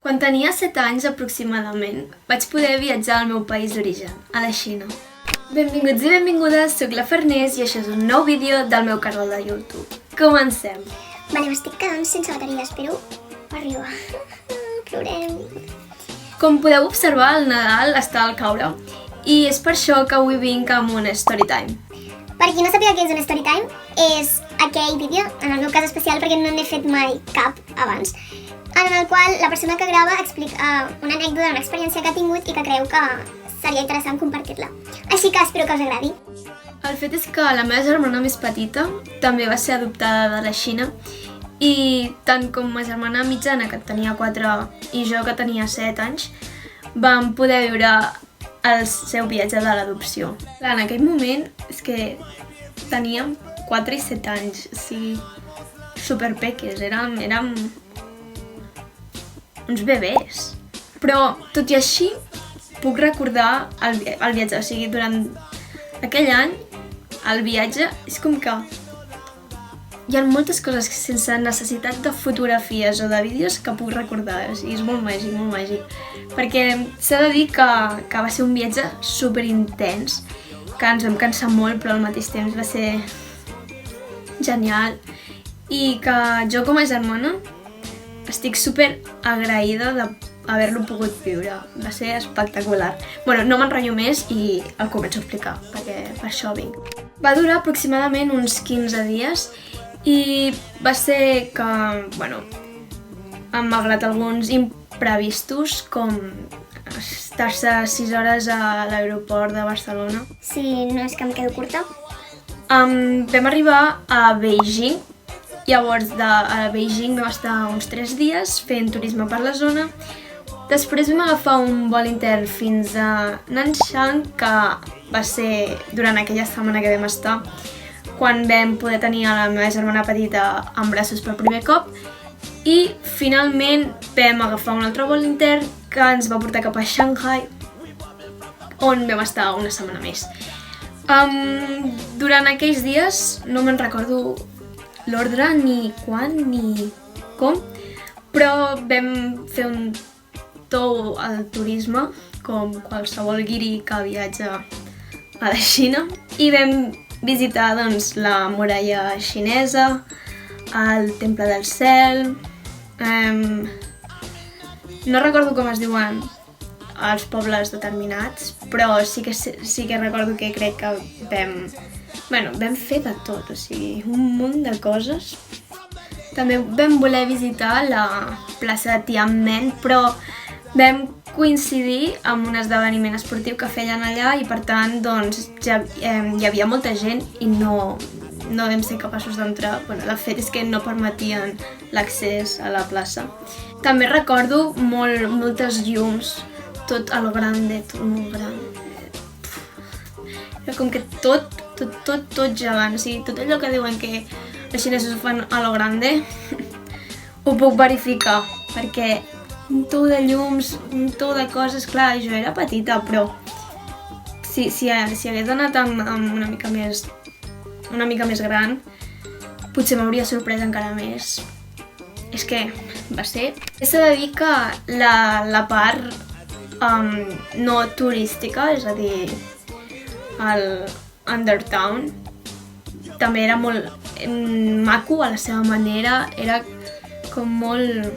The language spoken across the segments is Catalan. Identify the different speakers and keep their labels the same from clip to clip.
Speaker 1: Quan tenia 7 anys aproximadament, vaig poder viatjar al meu país d'origen, a la Xina. Benvinguts i benvingudes, soc la Farners i això és un nou vídeo del meu canal de YouTube. Comencem!
Speaker 2: Vale, m'estic quedant sense bateria, espero arribar. Plorem.
Speaker 1: Com podeu observar, el Nadal està al caure i és per això que avui vinc amb un storytime.
Speaker 2: Per qui no sàpiga què és un storytime, és aquell vídeo, en el meu cas especial perquè no n'he fet mai cap abans, en el qual la persona que grava explica una anècdota, una experiència que ha tingut i que creu que seria interessant compartir-la. Així que espero que us agradi.
Speaker 1: El fet és que la meva germana més petita també va ser adoptada de la Xina i tant com ma germana mitjana, que tenia 4, i jo, que tenia 7 anys, vam poder viure el seu viatge de l'adopció. En aquell moment és que teníem 4 i 7 anys, o sigui, superpeques, érem uns bebès. Però, tot i així, puc recordar el viatge, o sigui, durant aquell any, el viatge és com que hi ha moltes coses sense necessitat de fotografies o de vídeos que puc recordar, o sigui, és molt màgic, molt màgic. Perquè s'ha de dir que va ser un viatge superintens, que ens vam cansar molt, però al mateix temps va ser genial. I que jo com a germana estic super agraïda d'haver-lo pogut viure. Va ser espectacular. Bueno, no m'enrotllo més i el començo a explicar, perquè per això vinc. Va durar aproximadament uns 15 dies i va ser que, bueno, malgrat alguns imprevistos, com estar-se 6 hores a l'aeroport de Barcelona.
Speaker 2: Si no és que em quedo curta.
Speaker 1: Vam arribar a Beijing. Llavors, a Beijing vam estar uns 3 dies fent turisme per la zona. Després vam agafar un vol intern fins a Nanshan, que va ser durant aquella setmana que vam estar, quan vam poder tenir a la meva germana petita en braços per primer cop. I finalment vam agafar un altre vol intern que ens va portar cap a Shanghai, on vam estar una setmana més. Durant aquells dies no me'n recordo l'ordre, ni quan, ni com, però vam fer un tour al turisme, com qualsevol guiri que viatja a la Xina, i vam visitar, doncs, la muralla xinesa, el Temple del Cel, no recordo com es diuen els pobles determinats, però sí que recordo que crec que vam fer de tot, o sigui, un munt de coses. També vam voler visitar la plaça de Tiananmen, però vam coincidir amb un esdeveniment esportiu que feien allà i, per tant, doncs, ja hi havia molta gent i no vam ser capaços d'entrar. Bueno, de fet és que no permetien l'accés a la plaça. També recordo moltes llums, tot a lo grande, tot molt gran. Era com que tot gegant, o sigui, tot allò que diuen que els xinesos ho fan a lo grande, ho puc verificar, perquè un tou de llums, un tou de coses, clar, jo era petita, però si hagués anat amb una mica més gran, potser m'hauria sorprès encara més. És que va ser... S'ha de dir que la part no turística, és a dir, el Undertown, també era molt maco a la seva manera, era com molt...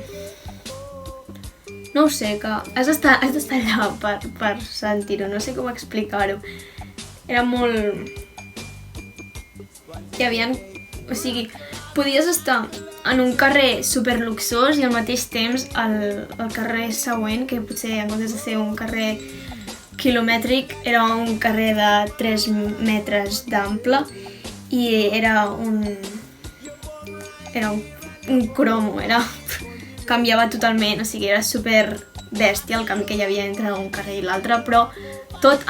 Speaker 1: No ho sé, que has d'estar allà per sentir-ho, no sé com explicar-ho. Era molt... Hi havia... O sigui, podies estar en un carrer superluxós i al mateix temps el carrer següent, que potser en comptes de ser un carrer quilomètric, era un carrer de 3 metres d'ample i era un cromo, canviava totalment, o sigui, era super bèstia el canvi que hi havia entre un carrer i l'altre, però tot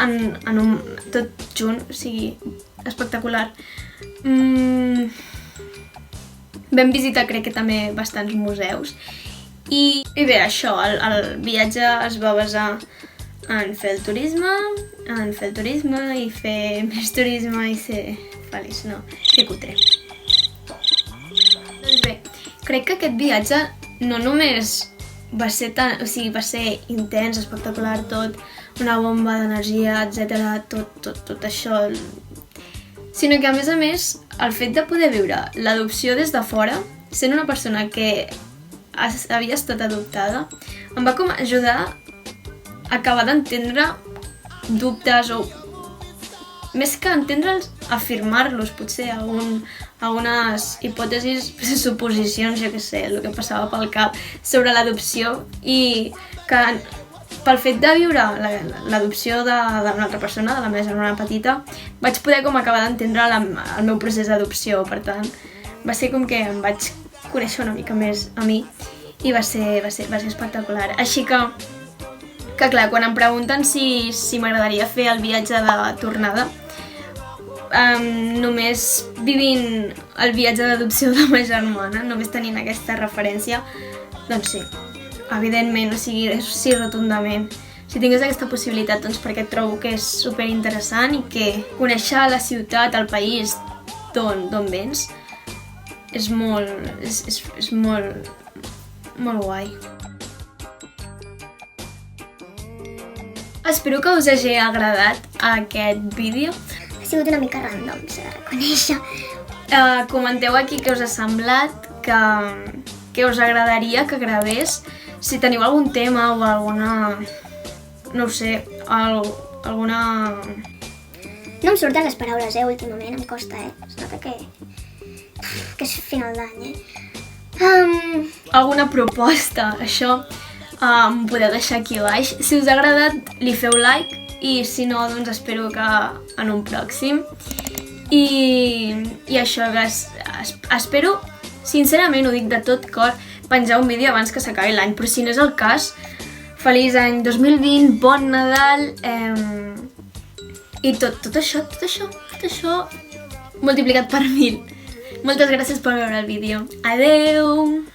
Speaker 1: tot junt, o sigui, espectacular. Vam visitar, crec que també, bastants museus i bé, això, el viatge es va basar en fer el turisme i fer més turisme i ser feliç, no? Que cutre. Doncs bé, crec que aquest viatge no només va ser intens, espectacular tot, una bomba d'energia, etc. Tot això. Sinó que, a més, el fet de poder viure l'adopció des de fora, sent una persona que havia estat adoptada, em va com ajudar a acabar d'entendre dubtes o, més que entendre'ls, afirmar-los, potser, algunes hipòtesis, suposicions, jo què sé, el que passava pel cap sobre l'adopció, i que pel fet de viure l'adopció d'una altra persona, de la meva germana petita, vaig poder com acabar d'entendre el meu procés d'adopció. Per tant, va ser com que em vaig conèixer una mica més a mi i va ser espectacular. Així que clar, quan em pregunten si m'agradaria fer el viatge de tornada, només vivint el viatge d'adopció de ma germana, només tenint aquesta referència, doncs sí, evidentment, o sigui, sí, rotundament. Si tingués aquesta possibilitat, doncs perquè trobo que és superinteressant i que conèixer la ciutat, el país d'on vens, és molt guai. Espero que us hagi agradat aquest vídeo.
Speaker 2: Ha sigut una mica random, s'ha de reconèixer.
Speaker 1: Comenteu aquí què us ha semblat, que us agradaria que gravés. Si teniu algun tema o alguna... no ho sé, alguna...
Speaker 2: No em surten les paraules, últimament, em costa, Es nota que és final d'any,
Speaker 1: Alguna proposta, això, em podeu deixar aquí baix. Si us ha agradat, li feu like, i si no, doncs espero que en un pròxim. I això, espero, sincerament, ho dic de tot cor, penjar un vídeo abans que s'acabi l'any, però si no és el cas, feliç any 2020, bon Nadal, i tot això multiplicat per 1000. Moltes gràcies per veure el vídeo. Adeu!